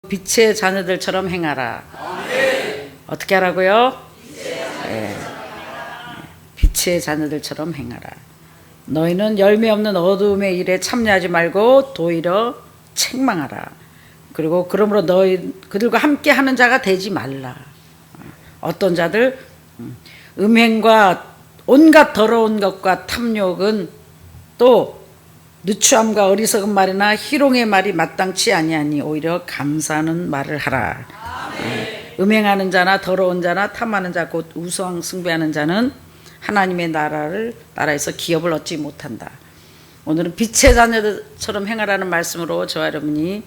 빛의 자녀들처럼 행하라. 어떻게 하라고요? 빛의 자녀들처럼 행하라. 너희는 열매 없는 어둠의 일에 참여하지 말고 도리어 책망하라. 그리고 그러므로 너희 그들과 함께 하는 자가 되지 말라. 어떤 자들? 음행과 온갖 더러운 것과 탐욕은 또 누추함과 어리석은 말이나 희롱의 말이 마땅치 아니하니 오히려 감사하는 말을 하라. 음행하는 자나 더러운 자나 탐하는 자 곧 우상 숭배하는 자는 하나님의 나라에서 기업을 얻지 못한다. 오늘은 빛의 자녀들처럼 행하라는 말씀으로 저와 여러분이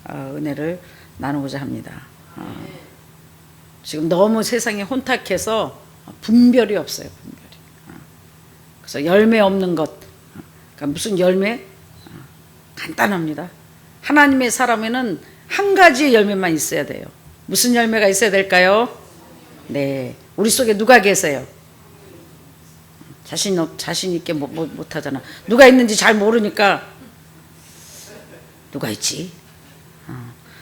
은혜를 나누고자 합니다. 지금 너무 세상이 혼탁해서 분별이 없어요. 분별이. 그래서 열매 없는 것. 그러니까 무슨 열매? 간단합니다. 하나님의 사람에는 한 가지의 열매만 있어야 돼요. 무슨 열매가 있어야 될까요? 네, 우리 속에 누가 계세요? 자신 있게 못하잖아. 누가 있는지 잘 모르니까 누가 있지?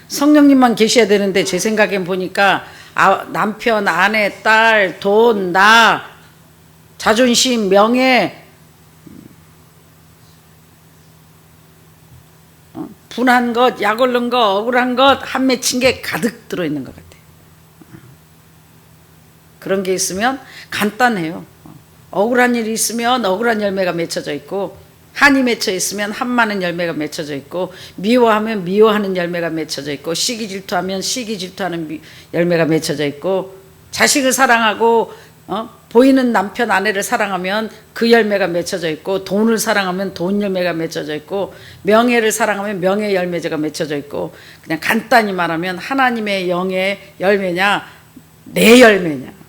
성령님만 계셔야 되는데 제 생각엔 보니까 남편, 아내, 딸, 돈, 나, 자존심, 명예, 분한 것, 약 올른 것, 억울한 것 한 맺힌 게 가득 들어있는 것 같아요. 그런 게 있으면 간단해요. 억울한 일이 있으면 억울한 열매가 맺혀져 있고, 한이 맺혀 있으면 한 많은 열매가 맺혀져 있고, 미워하면 미워하는 열매가 맺혀져 있고, 시기 질투하면 시기 질투하는 열매가 맺혀져 있고, 자식을 사랑하고 보이는 남편 아내를 사랑하면 그 열매가 맺혀져 있고, 돈을 사랑하면 돈 열매가 맺혀져 있고, 명예를 사랑하면 명예 열매가 맺혀져 있고, 그냥 간단히 말하면 하나님의 영의 열매냐 내 열매냐.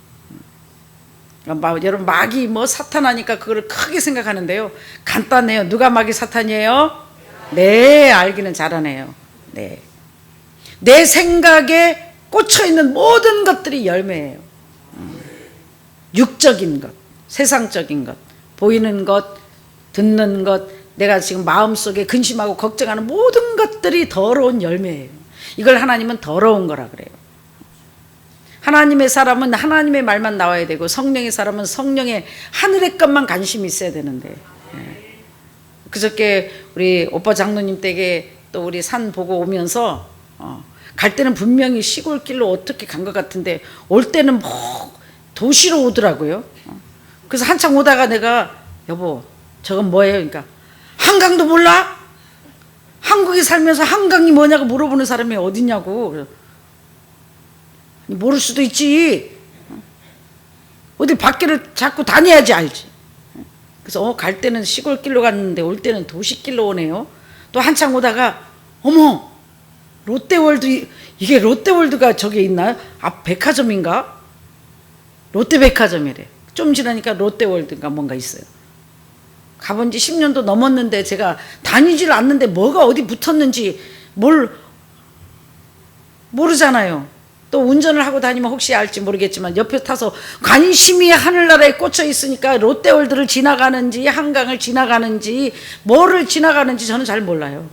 여러분 마귀 사탄 하니까 그걸 크게 생각하는데요, 간단해요. 누가 마귀 사탄이에요? 네, 알기는 잘하네요. 네, 내 생각에 꽂혀있는 모든 것들이 열매예요. 육적인 것, 세상적인 것, 보이는 것, 듣는 것, 내가 지금 마음속에 근심하고 걱정하는 모든 것들이 더러운 열매예요. 이걸 하나님은 더러운 거라 그래요. 하나님의 사람은 하나님의 말만 나와야 되고, 성령의 사람은 성령의 하늘의 것만 관심이 있어야 되는데, 그저께 우리 오빠 장로님 댁에 또 우리 산 보고 오면서 갈 때는 분명히 시골길로 어떻게 간 것 같은데 올 때는 도시로 오더라고요. 그래서 한참 오다가 내가 여보 저건 뭐예요? 그러니까 한강도 몰라? 한국에 살면서 한강이 뭐냐고 물어보는 사람이 어딨냐고. 모를 수도 있지. 어디 밖에를 자꾸 다녀야지 알지. 그래서 갈 때는 시골길로 갔는데 올 때는 도시길로 오네요. 또 한참 오다가 어머 롯데월드, 이게 롯데월드가 저기 있나요? 앞 백화점인가? 롯데백화점이래. 좀 지나니까 롯데월드인가 뭔가 있어요. 가본 지 10년도 넘었는데 제가 다니질 않는데 뭐가 어디 붙었는지 모르잖아요. 또 운전을 하고 다니면 혹시 알지 모르겠지만 옆에 타서 관심이 하늘나라에 꽂혀 있으니까 롯데월드를 지나가는지 한강을 지나가는지 뭐를 지나가는지 저는 잘 몰라요.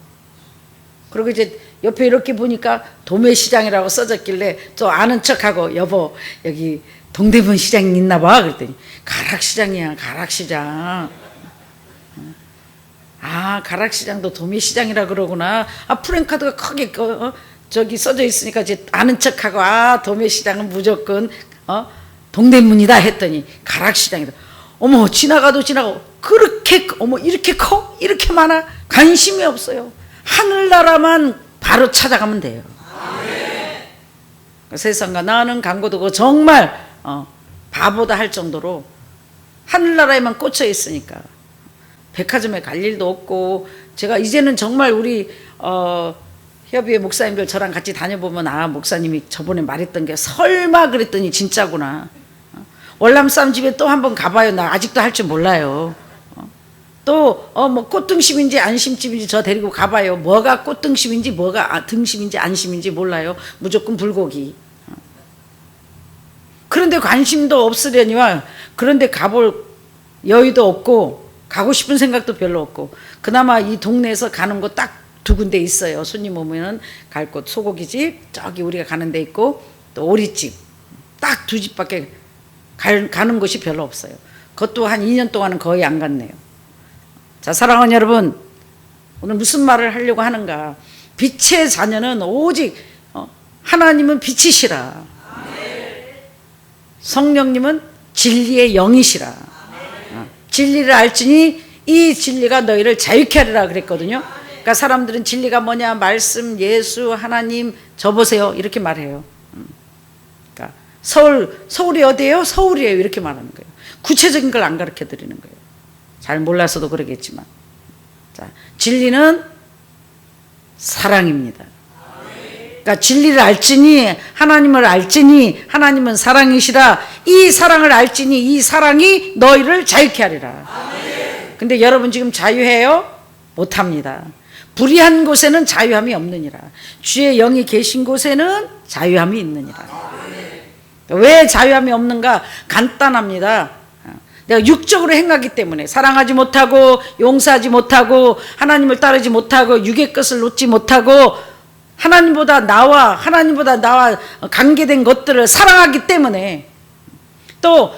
그리고 이제 옆에 이렇게 보니까 도매시장이라고 써졌길래 또 아는 척하고 여보 여기 동대문 시장이 있나 봐. 그랬더니 가락시장이야. 가락시장. 아 가락시장도 도매시장이라 그러구나. 프랭카드가 크게 저기 써져 있으니까 이제 아는 척하고 도매시장은 무조건 동대문이다 했더니 가락시장이다. 어머 지나가도 그렇게 이렇게 커? 이렇게 많아? 관심이 없어요. 하늘나라만 바로 찾아가면 돼요. 세상과 나는 광고도 정말 바보다 할 정도로 하늘나라에만 꽂혀 있으니까 백화점에 갈 일도 없고, 제가 이제는 정말 우리 협의회 목사님들 저랑 같이 다녀보면 목사님이 저번에 말했던 게 설마 그랬더니 진짜구나. 월남쌈 집에 또 한번 가봐요. 나 아직도 할 줄 몰라요. 또 꽃등심인지 안심집인지 저 데리고 가봐요. 뭐가 꽃등심인지 뭐가 등심인지 안심인지 몰라요. 무조건 불고기. 그런데 관심도 없으려니와 그런데 가볼 여유도 없고 가고 싶은 생각도 별로 없고, 그나마 이 동네에서 가는 거 딱 두 군데 있어요. 손님 오면은 갈 곳 소고기집, 저기 우리가 가는 데 있고 또 오리집, 딱 두 집밖에 가는 곳이 별로 없어요. 그것도 한 2년 동안은 거의 안 갔네요. 자, 사랑하는 여러분, 오늘 무슨 말을 하려고 하는가? 빛의 자녀는 오직 하나님은 빛이시라, 성령님은 진리의 영이시라, 진리를 알지니 이 진리가 너희를 자유케 하리라 그랬거든요. 그러니까 사람들은 진리가 뭐냐, 말씀, 예수, 하나님, 저 보세요 이렇게 말해요. 그러니까 서울이 어디예요? 서울이에요 이렇게 말하는 거예요. 구체적인 걸 안 가르쳐 드리는 거예요. 잘 몰라서도 그러겠지만, 자, 진리는 사랑입니다. 그러니까 진리를 알지니, 하나님을 알지니 하나님은 사랑이시라, 이 사랑을 알지니 이 사랑이 너희를 자유케 하리라. 근데 여러분 지금 자유해요? 못합니다. 불의한 곳에는 자유함이 없느니라, 주의 영이 계신 곳에는 자유함이 있느니라. 왜 자유함이 없는가? 간단합니다. 내가 육적으로 행하기 때문에, 사랑하지 못하고 용서하지 못하고 하나님을 따르지 못하고 육의 것을 놓지 못하고 하나님보다 나와 관계된 것들을 사랑하기 때문에, 또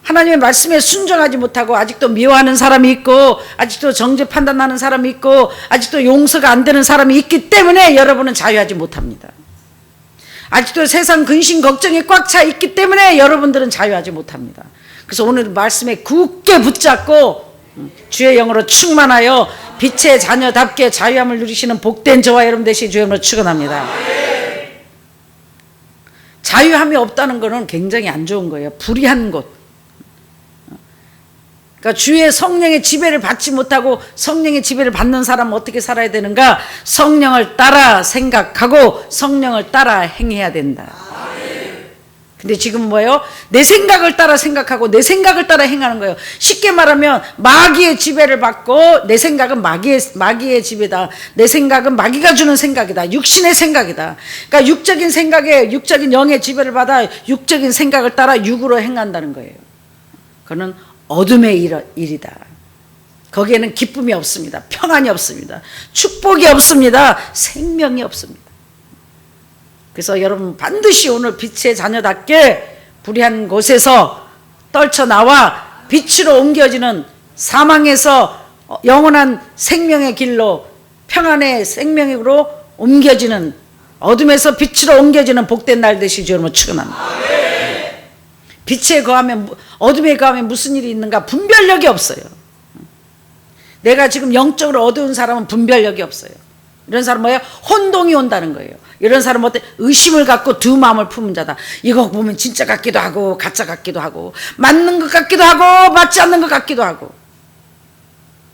하나님의 말씀에 순종하지 못하고 아직도 미워하는 사람이 있고, 아직도 정죄 판단하는 사람이 있고, 아직도 용서가 안 되는 사람이 있기 때문에 여러분은 자유하지 못합니다. 아직도 세상 근심 걱정이 꽉 차 있기 때문에 여러분들은 자유하지 못합니다. 그래서 오늘 말씀에 굳게 붙잡고 주의 영으로 충만하여 빛의 자녀답게 자유함을 누리시는 복된 저와 여러분 되시기 주의 영으로 축원합니다. 자유함이 없다는 것은 굉장히 안 좋은 거예요. 불의한 곳. 그러니까 주의 성령의 지배를 받지 못하고, 성령의 지배를 받는 사람은 어떻게 살아야 되는가? 성령을 따라 생각하고 성령을 따라 행해야 된다. 근데 지금 뭐예요? 내 생각을 따라 생각하고 내 생각을 따라 행하는 거예요. 쉽게 말하면 마귀의 지배를 받고, 내 생각은 마귀의 지배다, 내 생각은 마귀가 주는 생각이다, 육신의 생각이다. 그러니까 육적인 생각에, 육적인 영의 지배를 받아 육적인 생각을 따라 육으로 행한다는 거예요. 그거는 어둠의 일이다. 거기에는 기쁨이 없습니다. 평안이 없습니다. 축복이 없습니다. 생명이 없습니다. 그래서 여러분 반드시 오늘 빛의 자녀답게 불의한 곳에서 떨쳐나와 빛으로 옮겨지는, 사망에서 영원한 생명의 길로, 평안의 생명으로 옮겨지는, 어둠에서 빛으로 옮겨지는 복된 날 되시기 여러분 축원합니다. 빛에 거하면, 어둠에 거하면 무슨 일이 있는가? 분별력이 없어요. 내가 지금 영적으로 어두운 사람은 분별력이 없어요. 이런 사람은 뭐예요? 혼동이 온다는 거예요. 이런 사람은 어때? 의심을 갖고 두 마음을 품은 자다. 이거 보면 진짜 같기도 하고 가짜 같기도 하고, 맞는 것 같기도 하고 맞지 않는 것 같기도 하고.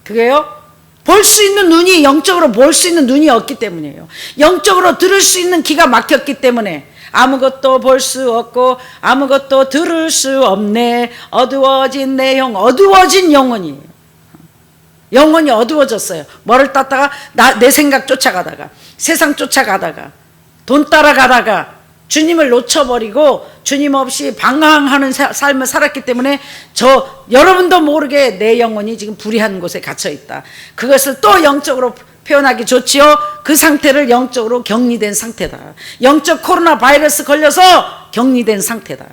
그게요, 볼 수 있는 눈이, 영적으로 볼 수 있는 눈이 없기 때문이에요. 영적으로 들을 수 있는 귀가 막혔기 때문에 아무것도 볼 수 없고 아무것도 들을 수 없네. 어두워진 내 영, 어두워진 영혼이에요. 영혼이 어두워졌어요. 뭐를 땄다가? 내 생각 쫓아가다가, 세상 쫓아가다가, 돈 따라가다가 주님을 놓쳐버리고 주님 없이 방황하는 삶을 살았기 때문에 여러분도 모르게 내 영혼이 지금 불의한 곳에 갇혀있다. 그것을 또 영적으로 표현하기 좋지요. 그 상태를 영적으로 격리된 상태다. 영적 코로나 바이러스 걸려서 격리된 상태다.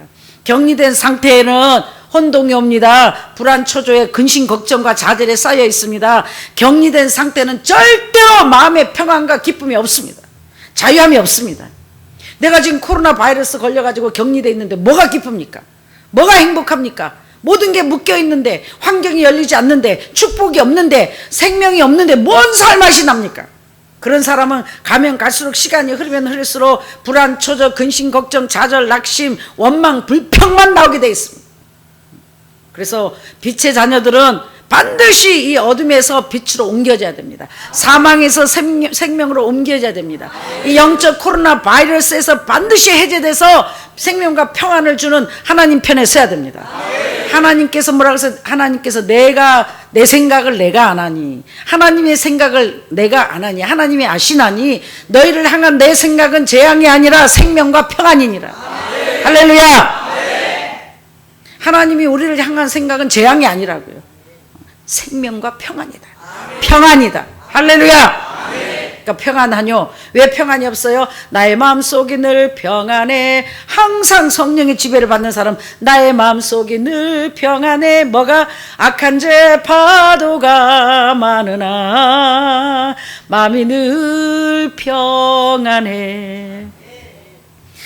격리된 상태에는 혼동이 옵니다. 불안, 초조에 근심, 걱정과 좌절에 쌓여 있습니다. 격리된 상태는 절대로 마음의 평안과 기쁨이 없습니다. 자유함이 없습니다. 내가 지금 코로나 바이러스 걸려가지고 격리되어 있는데 뭐가 기쁩니까? 뭐가 행복합니까? 모든 게 묶여 있는데, 환경이 열리지 않는데, 축복이 없는데, 생명이 없는데 뭔 살맛이 납니까? 그런 사람은 가면 갈수록, 시간이 흐르면 흐를수록 불안, 초조, 근심, 걱정, 좌절, 낙심, 원망, 불평만 나오게 돼 있습니다. 그래서 빛의 자녀들은 반드시 이 어둠에서 빛으로 옮겨져야 됩니다. 사망에서 생명으로 옮겨져야 됩니다. 이 영적 코로나 바이러스에서 반드시 해제돼서 생명과 평안을 주는 하나님 편에 서야 됩니다. 하나님께서 뭐라고 해서, 하나님께서 내 생각을 내가 안 하니, 하나님의 생각을 내가 안 하니, 하나님이 아시나니 너희를 향한 내 생각은 재앙이 아니라 생명과 평안이니라. 할렐루야. 하나님이 우리를 향한 생각은 재앙이 아니라고요. 생명과 평안이다. 평안이다. 할렐루야. 그러니까 평안하뇨. 왜 평안이 없어요? 나의 마음속이 늘 평안해. 항상 성령의 지배를 받는 사람, 나의 마음속이 늘 평안해. 뭐가? 악한 죄 파도가 많으나 마음이 늘 평안해.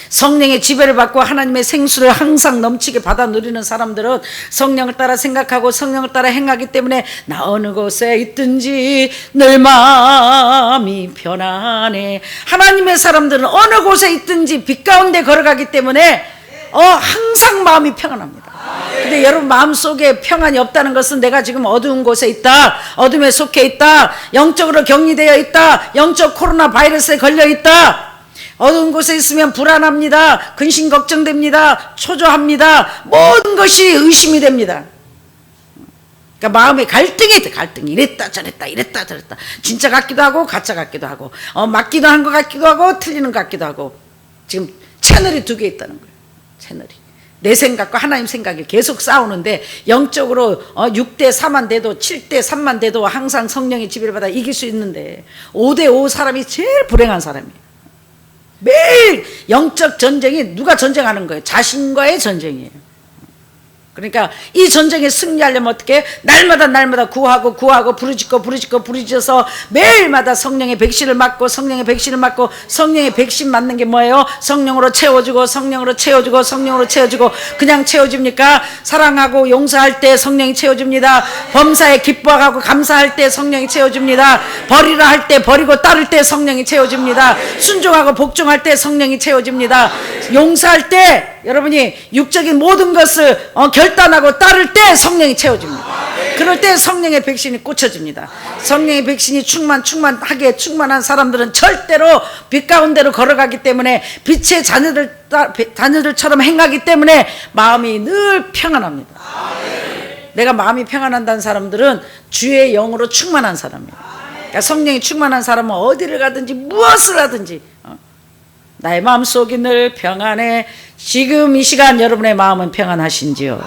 성령의 지배를 받고 하나님의 생수를 항상 넘치게 받아 누리는 사람들은 성령을 따라 생각하고 성령을 따라 행하기 때문에 나 어느 곳에 있든지 늘 마음이 편안해. 하나님의 사람들은 어느 곳에 있든지 빛 가운데 걸어가기 때문에 항상 마음이 평안합니다. 근데 여러분 마음속에 평안이 없다는 것은 내가 지금 어두운 곳에 있다, 어둠에 속해 있다, 영적으로 격리되어 있다, 영적 코로나 바이러스에 걸려 있다, 어두운 곳에 있으면 불안합니다. 근심 걱정됩니다. 초조합니다. 모든 것이 의심이 됩니다. 그러니까 마음에 갈등이 이랬다 저랬다 이랬다 저랬다, 진짜 같기도 하고 가짜 같기도 하고 맞기도 한 것 같기도 하고 틀리는 것 같기도 하고. 지금 채널이 두 개 있다는 거예요. 채널이 내 생각과 하나님 생각이 계속 싸우는데 영적으로 6대 4만 돼도 7대 3만 돼도 항상 성령의 지배를 받아 이길 수 있는데 5대 5 사람이 제일 불행한 사람이에요. 매일 영적 전쟁이 누가 전쟁하는 거예요? 자신과의 전쟁이에요. 그러니까 이 전쟁에 승리하려면 어떻게? 날마다 구하고 부르짖어서 매일마다 성령의 백신을 맞고 성령의 백신 맞는 게 뭐예요? 성령으로 채워주고 그냥 채워줍니까? 사랑하고 용서할 때 성령이 채워줍니다. 범사에 기뻐하고 감사할 때 성령이 채워줍니다. 버리라 할 때 버리고 따를 때 성령이 채워줍니다. 순종하고 복종할 때 성령이 채워줍니다. 용서할 때 여러분이 육적인 모든 것을 결단하고 따를 때 성령이 채워줍니다. 그럴 때 성령의 백신이 꽂혀집니다. 성령의 백신이 충만한 사람들은 절대로 빛 가운데로 걸어가기 때문에 빛의 자녀들처럼 행하기 때문에 마음이 늘 평안합니다. 내가 마음이 평안한다는 사람들은 주의 영으로 충만한 사람이에요. 그러니까 성령이 충만한 사람은 어디를 가든지 무엇을 하든지 나의 마음속이 늘 평안해. 지금 이 시간 여러분의 마음은 평안하신지요?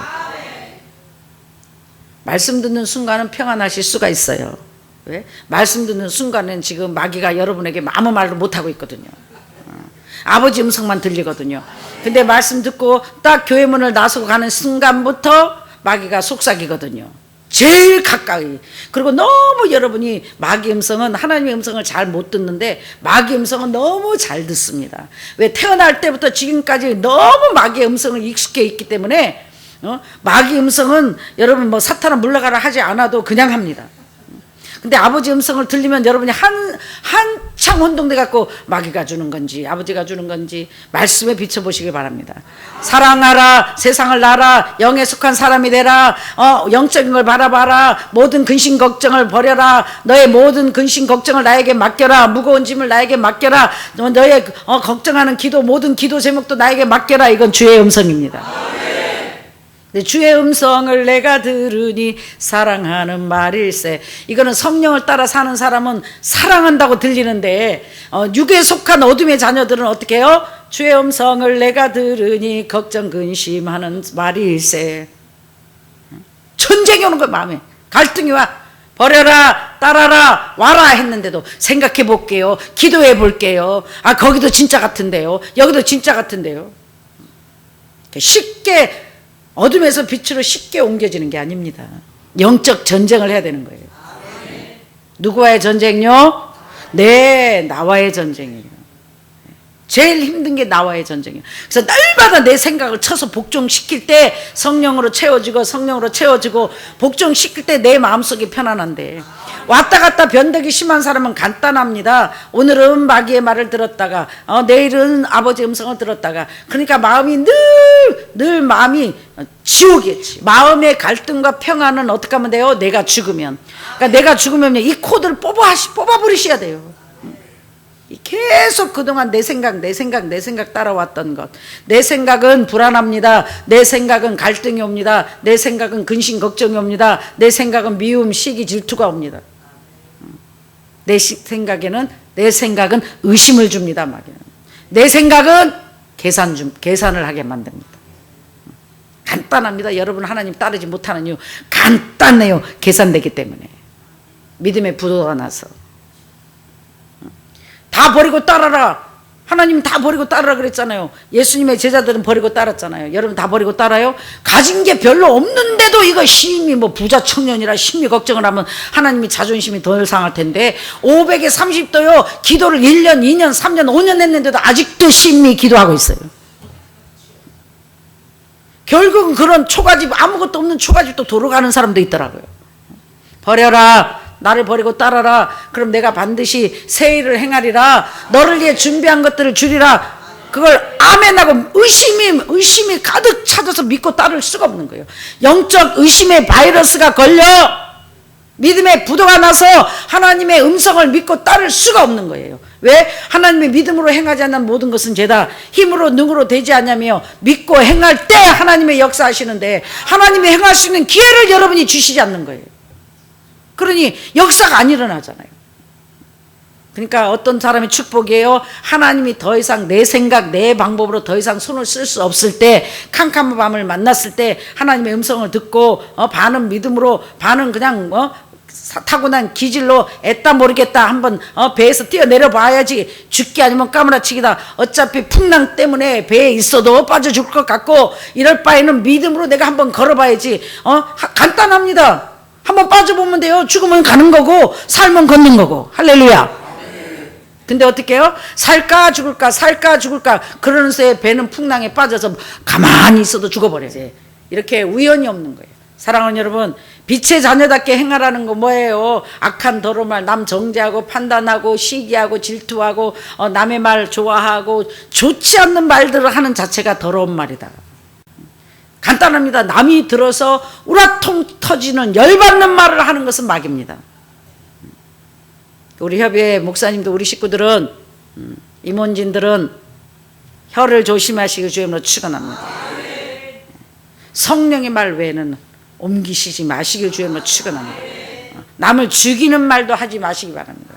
말씀 듣는 순간은 평안하실 수가 있어요. 왜? 말씀 듣는 순간은 지금 마귀가 여러분에게 아무 말도 못하고 있거든요. 아버지 음성만 들리거든요. 근데 말씀 듣고 딱 교회 문을 나서고 가는 순간부터 마귀가 속삭이거든요. 제일 가까이. 그리고 너무 여러분이 마귀 음성은 하나님의 음성을 잘 못 듣는데 마귀 음성은 너무 잘 듣습니다. 왜? 태어날 때부터 지금까지 너무 마귀의 음성을 익숙해 있기 때문에 마귀 음성은 여러분 뭐 사탄은 물러가라 하지 않아도 그냥 합니다. 근데 아버지 음성을 들리면 여러분이 한창 혼동돼 갖고 마귀가 주는 건지 아버지가 주는 건지 말씀에 비춰보시기 바랍니다. 사랑하라, 세상을 나라, 영에 속한 사람이 되라, 영적인 걸 바라봐라, 모든 근심 걱정을 버려라, 너의 모든 근심 걱정을 나에게 맡겨라, 무거운 짐을 나에게 맡겨라, 너의 걱정하는 기도, 모든 기도 제목도 나에게 맡겨라. 이건 주의 음성입니다. 주의 음성을 내가 들으니 사랑하는 말일세. 이거는 성령을 따라 사는 사람은 사랑한다고 들리는데 육에 속한 어둠의 자녀들은 어떻게 해요? 주의 음성을 내가 들으니 걱정 근심하는 말일세. 전쟁이 오는 거야. 마음에 갈등이 와. 버려라, 따라라, 와라 했는데도 생각해 볼게요, 기도해 볼게요, 거기도 진짜 같은데요, 여기도 진짜 같은데요. 쉽게 어둠에서 빛으로 쉽게 옮겨지는 게 아닙니다. 영적 전쟁을 해야 되는 거예요. 누구와의 전쟁요? 네, 나와의 전쟁이에요. 제일 힘든 게 나와의 전쟁이에요. 그래서 날마다 내 생각을 쳐서 복종시킬 때 성령으로 채워지고 복종시킬 때 내 마음속이 편안한데 왔다 갔다 변덕이 심한 사람은 간단합니다. 오늘은 마귀의 말을 들었다가 내일은 아버지 음성을 들었다가, 그러니까 마음이 늘 마음이 지옥이겠지. 마음의 갈등과 평안은 어떻게 하면 돼요? 내가 죽으면. 그러니까 내가 죽으면 이 코드를 뽑아버리셔야 돼요. 계속 그동안 내 생각 따라왔던 것. 내 생각은 불안합니다. 내 생각은 갈등이 옵니다. 내 생각은 근심 걱정이 옵니다. 내 생각은 미움, 시기, 질투가 옵니다. 내 생각은 의심을 줍니다. 내 생각은 계산을 하게 만듭니다. 간단합니다. 여러분 하나님 따르지 못하는 이유 간단해요. 계산되기 때문에. 믿음의 부도가 나서. 다 버리고 따라라. 하나님 다 버리고 따르라 그랬잖아요. 예수님의 제자들은 버리고 따랐잖아요. 여러분 다 버리고 따라요? 가진 게 별로 없는데도 이거 심히 뭐 부자 청년이라 심히 걱정을 하면 하나님이 자존심이 덜 상할 텐데 500에 30도요 기도를 1년 2년 3년 5년 했는데도 아직도 심히 기도하고 있어요. 결국은 그런 초가집 아무것도 없는 초가집도 도로 가는 사람도 있더라고요. 버려라. 나를 버리고 따라라. 그럼 내가 반드시 새 일을 행하리라. 너를 위해 준비한 것들을 주리라. 그걸 아멘하고 의심이 가득 찾아서 믿고 따를 수가 없는 거예요. 영적 의심의 바이러스가 걸려 믿음의 부도가 나서 하나님의 음성을 믿고 따를 수가 없는 거예요. 왜? 하나님의 믿음으로 행하지 않는 모든 것은 죄다. 힘으로 능으로 되지 않냐며 믿고 행할 때 하나님의 역사하시는데 하나님의 행할 수 있는 기회를 여러분이 주시지 않는 거예요. 그러니 역사가 안 일어나잖아요. 그러니까 어떤 사람의 축복이에요. 하나님이 더 이상 내 생각 내 방법으로 더 이상 손을 쓸 수 없을 때 캄캄한 밤을 만났을 때 하나님의 음성을 듣고 반은 믿음으로 반은 그냥 타고난 기질로 애따 모르겠다 한번 배에서 뛰어내려 봐야지 죽기 아니면 까무라치기다. 어차피 풍랑 때문에 배에 있어도 빠져 죽을 것 같고 이럴 바에는 믿음으로 내가 한번 걸어봐야지. 간단합니다. 한번 빠져보면 돼요. 죽으면 가는 거고 살면 걷는 거고. 할렐루야. 근데 어떻게 해요? 살까 죽을까 살까 죽을까 그러는 새에 배는 풍랑에 빠져서 가만히 있어도 죽어버려요. 이렇게 우연이 없는 거예요. 사랑하는 여러분, 빛의 자녀답게 행하라는 거 뭐예요? 악한 더러운 말, 남 정죄하고 판단하고 시기하고 질투하고 남의 말 좋아하고 좋지 않는 말들을 하는 자체가 더러운 말이다. 간단합니다. 남이 들어서 우라통 터지는 열받는 말을 하는 것은 막입니다. 우리 협의회 목사님도 우리 식구들은 임원진들은 혀를 조심하시기 주임으로 축원합니다. 성령의 말 외에는 옮기시지 마시길 주임으로 축원합니다. 남을 죽이는 말도 하지 마시기 바랍니다.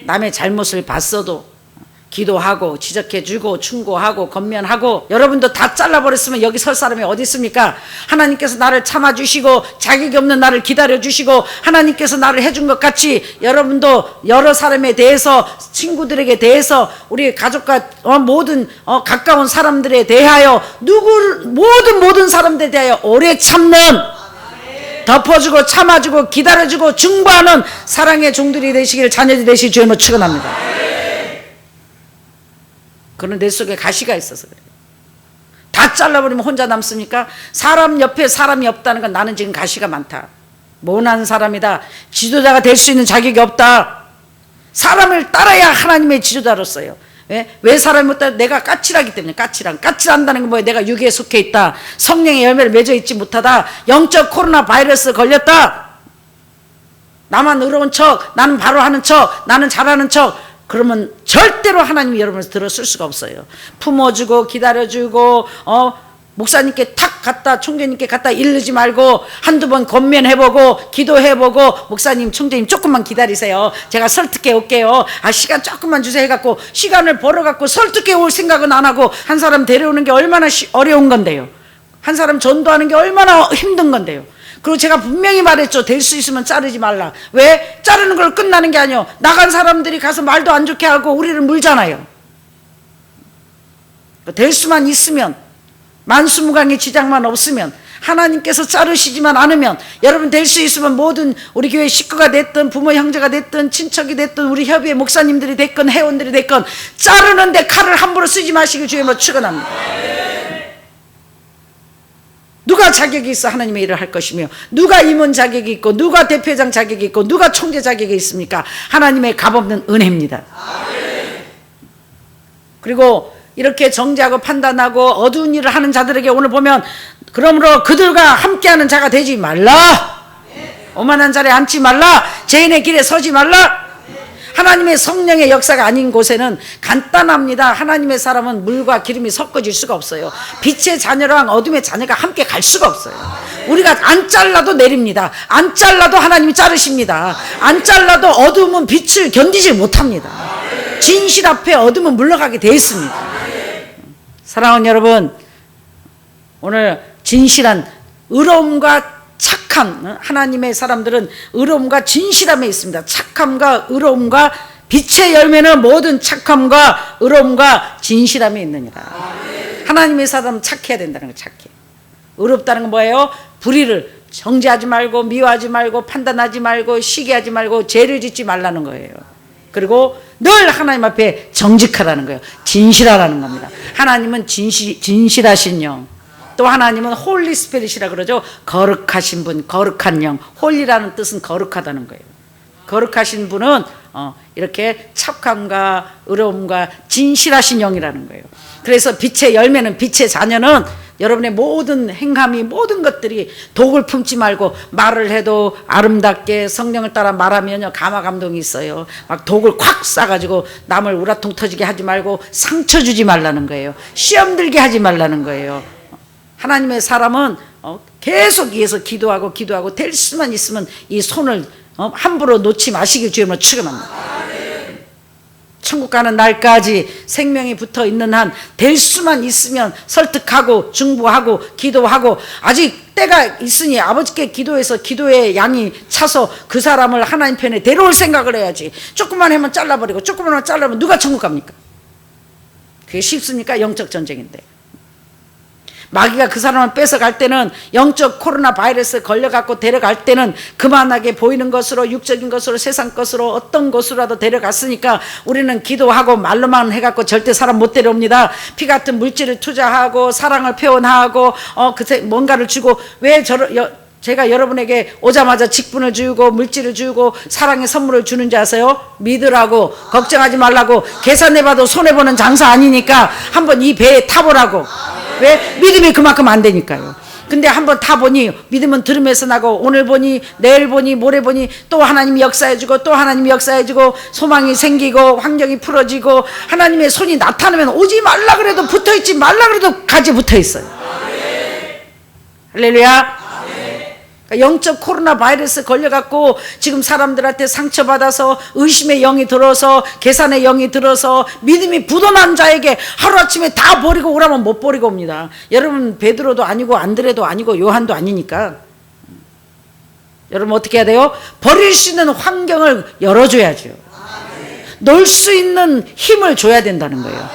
남의 잘못을 봤어도 기도하고 지적해주고 충고하고 권면하고. 여러분도 다 잘라버렸으면 여기 설 사람이 어디 있습니까? 하나님께서 나를 참아주시고 자격이 없는 나를 기다려주시고 하나님께서 나를 해준 것 같이 여러분도 여러 사람에 대해서 친구들에게 대해서 우리 가족과 모든 가까운 사람들에 대하여 모든 사람들에 대하여 오래 참는 덮어주고 참아주고 기다려주고 중보하는 사랑의 종들이 되시길 자녀들이 되시길 주님으로 축원합니다. 그런 내 속에 가시가 있어서 그래요. 다 잘라버리면 혼자 남습니까? 사람 옆에 사람이 없다는 건 나는 지금 가시가 많다. 모난 사람이다. 지도자가 될 수 있는 자격이 없다. 사람을 따라야 하나님의 지도자로서요. 왜 사람이 못 따라? 내가 까칠하기 때문에. 까칠한다는 건 뭐예요? 내가 육에 속해 있다. 성령의 열매를 맺어 있지 못하다. 영적 코로나 바이러스 걸렸다. 나만 의로운 척, 나는 바로 하는 척, 나는 잘하는 척. 그러면 절대로 하나님이 여러분을 들어쓸 수가 없어요. 품어주고 기다려주고 목사님께 탁 갖다 총재님께 갖다 이르지 말고 한두 번 권면해보고 기도해보고 목사님 총재님 조금만 기다리세요. 제가 설득해 올게요. 시간 조금만 주세요 해갖고 시간을 벌어갖고 설득해 올 생각은 안 하고 한 사람 데려오는 게 얼마나 어려운 건데요. 한 사람 전도하는 게 얼마나 힘든 건데요. 그리고 제가 분명히 말했죠. 될 수 있으면 자르지 말라. 왜? 자르는 걸 끝나는 게 아니에요. 나간 사람들이 가서 말도 안 좋게 하고 우리를 물잖아요. 될 수만 있으면, 만수무강의 지장만 없으면, 하나님께서 자르시지만 않으면, 여러분 될 수 있으면 모든 우리 교회 식구가 됐든 부모 형제가 됐든 친척이 됐든 우리 협의회 목사님들이 됐건 회원들이 됐건 자르는데 칼을 함부로 쓰지 마시길 주님으로 축원합니다. 누가 자격이 있어 하나님의 일을 할 것이며, 누가 임원 자격이 있고 누가 대표장 자격이 있고 누가 총재 자격이 있습니까? 하나님의 값없는 은혜입니다. 그리고 이렇게 정죄하고 판단하고 어두운 일을 하는 자들에게 오늘 보면, 그러므로 그들과 함께하는 자가 되지 말라. 오만한 자리에 앉지 말라. 죄인의 길에 서지 말라. 하나님의 성령의 역사가 아닌 곳에는 간단합니다. 하나님의 사람은 물과 기름이 섞어질 수가 없어요. 빛의 자녀랑 어둠의 자녀가 함께 갈 수가 없어요. 우리가 안 잘라도 내립니다. 안 잘라도 하나님이 자르십니다. 안 잘라도 어둠은 빛을 견디질 못합니다. 진실 앞에 어둠은 물러가게 돼 있습니다. 사랑하는 여러분, 오늘 진실한 의로움과 착함, 하나님의 사람들은 의로움과 진실함에 있습니다. 착함과 의로움과 빛의 열매는 모든 착함과 의로움과 진실함이 있느니라. 하나님의 사람은 착해야 된다는 거예요. 착해. 의롭다는 건 뭐예요? 불의를 정죄하지 말고 미워하지 말고 판단하지 말고 시기하지 말고 죄를 짓지 말라는 거예요. 그리고 늘 하나님 앞에 정직하라는 거예요. 진실하라는 겁니다. 하나님은 진실하신 영, 또 하나님은 홀리 스피릿이라 그러죠. 거룩하신 분, 거룩한 영. 홀리라는 뜻은 거룩하다는 거예요. 거룩하신 분은 이렇게 착함과 의로움과 진실하신 영이라는 거예요. 그래서 빛의 열매는, 빛의 자녀는 여러분의 모든 행함이, 모든 것들이 독을 품지 말고, 말을 해도 아름답게 성령을 따라 말하면요 감화 감동이 있어요. 막 독을 콱 싸가지고 남을 우라통 터지게 하지 말고 상처 주지 말라는 거예요. 시험 들게 하지 말라는 거예요. 하나님의 사람은 계속 위해서 기도하고 될 수만 있으면 이 손을 함부로 놓지 마시길 주님으로 축원합니다. 천국 가는 날까지 생명이 붙어 있는 한 될 수만 있으면 설득하고 중보하고 기도하고, 아직 때가 있으니 아버지께 기도해서 기도의 양이 차서 그 사람을 하나님 편에 데려올 생각을 해야지. 조금만 하면 잘라버리고 조금만 하면 잘라버리면 누가 천국 갑니까? 그게 쉽습니까? 영적 전쟁인데. 마귀가 그 사람을 뺏어갈 때는, 영적 코로나 바이러스에 걸려갖고 데려갈 때는 그만하게 보이는 것으로, 육적인 것으로, 세상 것으로, 어떤 것으로라도 데려갔으니까 우리는 기도하고 말로만 해갖고 절대 사람 못 데려옵니다. 피 같은 물질을 투자하고 사랑을 표현하고 뭔가를 주고. 왜 제가 여러분에게 오자마자 직분을 주고 물질을 주고 사랑의 선물을 주는지 아세요? 믿으라고, 걱정하지 말라고. 계산해봐도 손해보는 장사 아니니까 한번 이 배에 타보라고. 왜? 믿음이 그만큼 안 되니까요. 근데 한번 타보니 믿음은 들음에서 나고, 오늘 보니 내일 보니 모레 보니 또 하나님이 역사해주고 또 하나님이 역사해주고 소망이 생기고 환경이 풀어지고, 하나님의 손이 나타나면 오지 말라 그래도 붙어있지, 말라 그래도 가지 붙어있어요. 할렐루야. 영적 코로나 바이러스 걸려갖고 지금 사람들한테 상처받아서 의심의 영이 들어서 계산의 영이 들어서 믿음이 부도난 자에게 하루아침에 다 버리고 오라면 못 버리고 옵니다. 여러분 베드로도 아니고 안드레도 아니고 요한도 아니니까 여러분 어떻게 해야 돼요? 버릴 수 있는 환경을 열어줘야죠. 놓을 수 있는 힘을 줘야 된다는 거예요.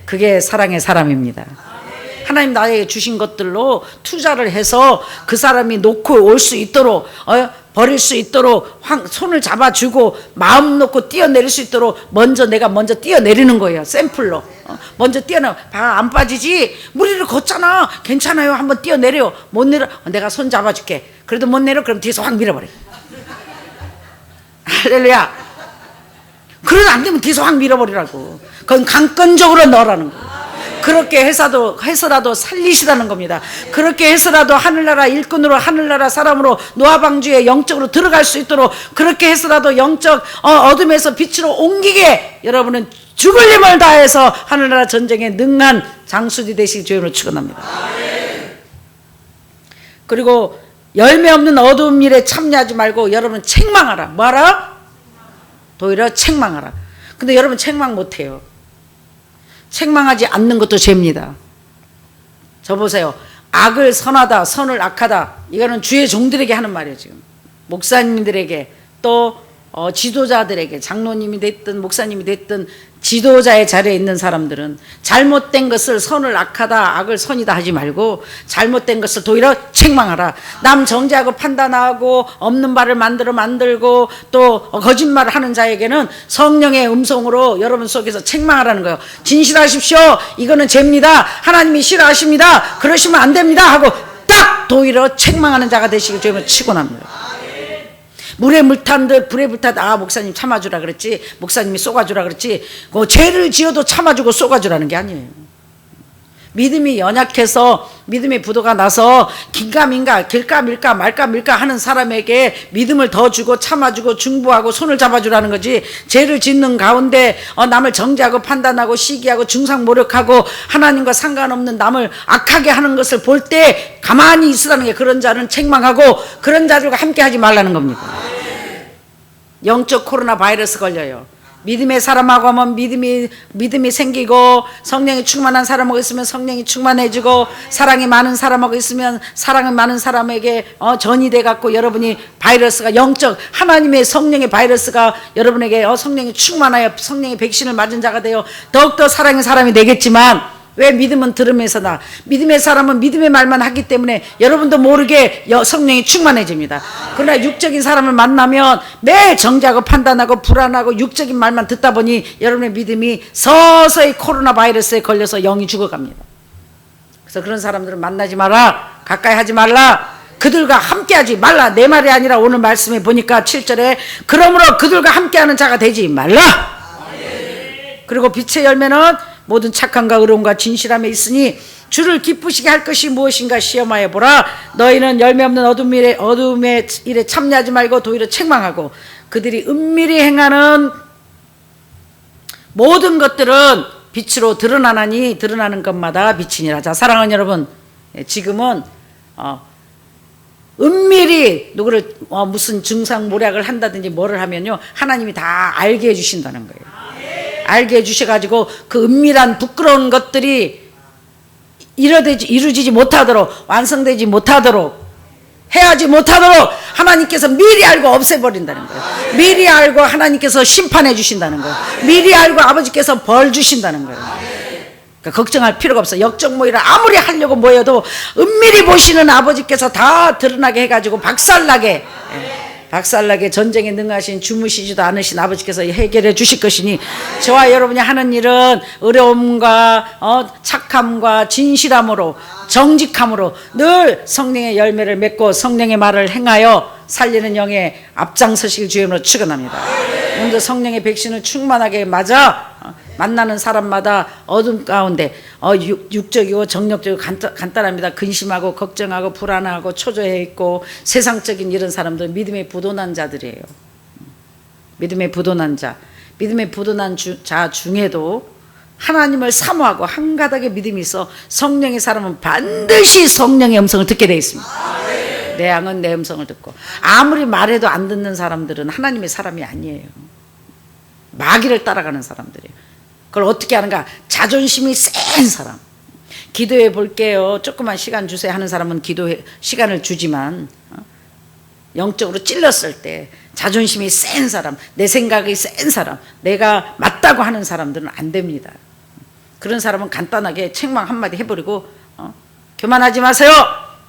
그게 사랑의 사람입니다. 하나님 나에게 주신 것들로 투자를 해서 그 사람이 놓고 올 수 있도록, 버릴 수 있도록 손을 잡아주고 마음 놓고 뛰어내릴 수 있도록 내가 먼저 뛰어내리는 거예요. 샘플로 먼저 뛰어내. 안 빠지지? 무리를 걷잖아. 괜찮아요. 한번 뛰어내려. 못 내려. 내가 손 잡아줄게. 그래도 못 내려. 그럼 뒤에서 확 밀어버려. 할렐루야. 그래도 안 되면 뒤에서 확 밀어버리라고. 그건 강권적으로 넣으라는 거예요. 그렇게 해서라도 살리시라는 겁니다. 그렇게 해서라도 하늘나라 일꾼으로, 하늘나라 사람으로 노아방주에 영적으로 들어갈 수 있도록, 그렇게 해서라도 영적 어둠에서 빛으로 옮기게 여러분은 죽을 힘을 다해서 하늘나라 전쟁에 능한 장수들이 되시기 주님으로 축원합니다. 그리고 열매 없는 어두운 일에 참여하지 말고 여러분 책망하라. 뭐하라? 도리어 책망하라. 근데 여러분 책망 못해요. 책망하지 않는 것도 죄입니다. 저 보세요. 악을 선하다, 선을 악하다. 이거는 주의 종들에게 하는 말이에요. 지금 목사님들에게, 또 지도자들에게, 장로님이 됐든 목사님이 됐든 지도자의 자리에 있는 사람들은 잘못된 것을 선을 악하다, 악을 선이다 하지 말고 잘못된 것을 도리어 책망하라. 남 정죄하고 판단하고 없는 말을 만들고 또 거짓말을 하는 자에게는 성령의 음성으로 여러분 속에서 책망하라는 거예요. 진실하십시오. 이거는 죄입니다. 하나님이 싫어하십니다. 그러시면 안 됩니다 하고 딱 도리어 책망하는 자가 되시길 주님은 축원합니다. 물에 물탄 듯 불에 불타다. 목사님 참아주라 그랬지, 목사님이 쏘가주라 그랬지, 죄를 지어도 참아주고 쏘가주라는 게 아니에요. 믿음이 연약해서 믿음의 부도가 나서 긴가민가 길까 밀까 말까 밀까 하는 사람에게 믿음을 더 주고 참아주고 중보하고 손을 잡아주라는 거지, 죄를 짓는 가운데 남을 정죄하고 판단하고 시기하고 중상모략하고 하나님과 상관없는 남을 악하게 하는 것을 볼 때 가만히 있으라는 게, 그런 자는 책망하고 그런 자들과 함께 하지 말라는 겁니다. 영적 코로나 바이러스 걸려요. 믿음의 사람하고 하면 믿음이 생기고, 성령이 충만한 사람하고 있으면 성령이 충만해지고, 사랑이 많은 사람하고 있으면 사랑이 많은 사람에게 전이 돼 갖고 여러분이 바이러스가 영적 하나님의 성령의 바이러스가 여러분에게 성령이 충만하여 성령의 백신을 맞은 자가 되어 더욱더 사랑의 사람이 되겠지만, 왜 믿음은 들으면서 나 믿음의 사람은 믿음의 말만 하기 때문에 여러분도 모르게 성령이 충만해집니다. 그러나 육적인 사람을 만나면 매일 정죄하고 판단하고 불안하고 육적인 말만 듣다 보니 여러분의 믿음이 서서히 코로나 바이러스에 걸려서 영이 죽어갑니다. 그래서 그런 사람들은 만나지 마라, 가까이 하지 말라, 그들과 함께하지 말라. 내 말이 아니라 오늘 말씀에 보니까 7절에 그러므로 그들과 함께하는 자가 되지 말라. 그리고 빛의 열매는 모든 착함과 의로움과 진실함에 있으니 주를 기쁘시게 할 것이 무엇인가 시험하여 보라. 너희는 열매 없는 어둠의 일에 참여하지 말고 도리어 책망하고, 그들이 은밀히 행하는 모든 것들은 빛으로 드러나나니 드러나는 것마다 빛이니라. 자, 사랑하는 여러분, 지금은 은밀히 누구를 무슨 증상모략을 한다든지 뭐를 하면요, 하나님이 다 알게 해주신다는 거예요. 알게 해주셔가지고 그 은밀한 부끄러운 것들이 이루어지지 못하도록, 완성되지 못하도록, 해하지 못하도록 하나님께서 미리 알고 없애버린다는 거예요. 미리 알고 하나님께서 심판해 주신다는 거예요. 미리 알고 아버지께서 벌 주신다는 거예요. 그러니까 걱정할 필요가 없어. 역적모이라 아무리 하려고 모여도 은밀히 보시는 아버지께서 다 드러나게 해가지고 박살나게 전쟁에 능하신 주무시지도 않으신 아버지께서 해결해 주실 것이니, 저와 여러분이 하는 일은 어려움과 착함과 진실함으로, 정직함으로 늘 성령의 열매를 맺고 성령의 말을 행하여 살리는 영에 앞장서실 주임으로 축원합니다. 먼저 성령의 백신을 충만하게 맞아 만나는 사람마다 어둠 가운데 육적이고 정력적이고 간단합니다. 근심하고 걱정하고 불안하고 초조해 있고 세상적인 이런 사람들, 믿음에 부도난 자들이에요. 믿음에 부도난 자, 믿음에 부도난 자 중에도 하나님을 사모하고 한가닥의 믿음이 있어 성령의 사람은 반드시 성령의 음성을 듣게 되어 있습니다. 내 양은 내 음성을 듣고. 아무리 말해도 안 듣는 사람들은 하나님의 사람이 아니에요. 마귀를 따라가는 사람들이에요. 그걸 어떻게 하는가? 자존심이 센 사람. 기도해 볼게요, 조그만 시간 주세요 하는 사람은 기도해 시간을 주지만, 영적으로 찔렀을 때 자존심이 센 사람, 내 생각이 센 사람, 내가 맞다고 하는 사람들은 안 됩니다. 그런 사람은 간단하게 책망 한마디 해버리고 교만하지 마세요,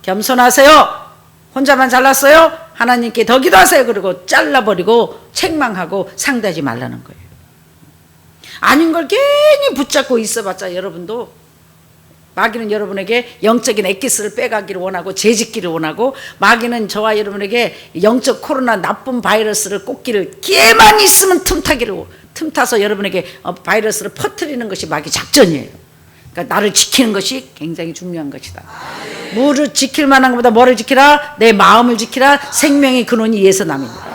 겸손하세요, 혼자만 잘났어요, 하나님께 더 기도하세요, 그리고 잘라버리고 책망하고 상대하지 말라는 거예요. 아닌 걸 괜히 붙잡고 있어봤자 여러분도, 마귀는 여러분에게 영적인 엑기스를 빼가기를 원하고 재짓기를 원하고, 마귀는 저와 여러분에게 영적 코로나 나쁜 바이러스를 꽂기를, 기회만 있으면 틈타서 여러분에게 바이러스를 퍼뜨리는 것이 마귀 작전이에요. 그러니까 나를 지키는 것이 굉장히 중요한 것이다. 뭐를 지킬 만한 것보다 뭐를 지키라? 내 마음을 지키라. 생명의 근원이 이에서 남입니다.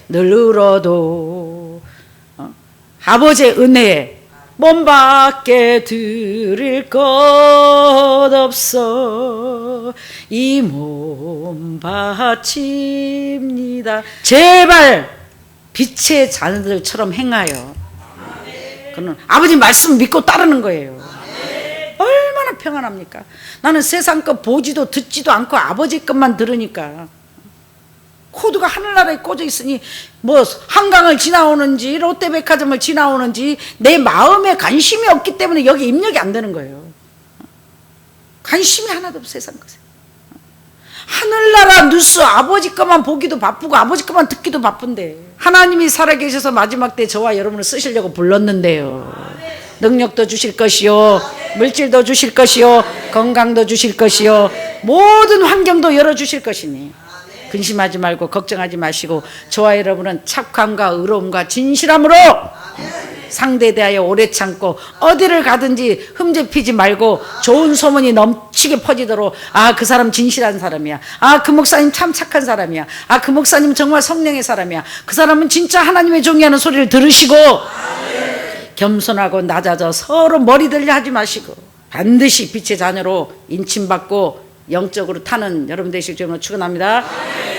늘 울어도 아버지의 은혜에 몸밖에 드릴 것 없어 이 몸 바칩니다. 제발 빛의 자녀들처럼 행하여. 그는 아버지 말씀 믿고 따르는 거예요. 얼마나 평안합니까? 나는 세상 것 보지도 듣지도 않고 아버지 것만 들으니까 코드가 하늘나라에 꽂아 있으니 뭐 한강을 지나오는지 롯데백화점을 지나오는지 내 마음에 관심이 없기 때문에 여기 입력이 안 되는 거예요. 관심이 하나도 없어 세상 것에. 하늘나라 뉴스 아버지 것만 보기도 바쁘고 아버지 것만 듣기도 바쁜데, 하나님이 살아계셔서 마지막 때 저와 여러분을 쓰시려고 불렀는데요. 능력도 주실 것이요, 물질도 주실 것이요, 건강도 주실 것이요, 모든 환경도 열어주실 것이니 근심하지 말고 걱정하지 마시고, 저와 여러분은 착함과 의로움과 진실함으로 상대에 대하여 오래 참고 어디를 가든지 흠집 피지 말고 좋은 소문이 넘치게 퍼지도록, 아, 그 사람 진실한 사람이야, 아, 그 목사님 참 착한 사람이야, 아, 그 목사님 정말 성령의 사람이야, 그 사람은 진짜 하나님의 종이하는 소리를 들으시고 겸손하고 낮아져 서로 머리 들려 하지 마시고 반드시 빛의 자녀로 인침받고 영적으로 타는 여러분 되실 줄로 축원합니다.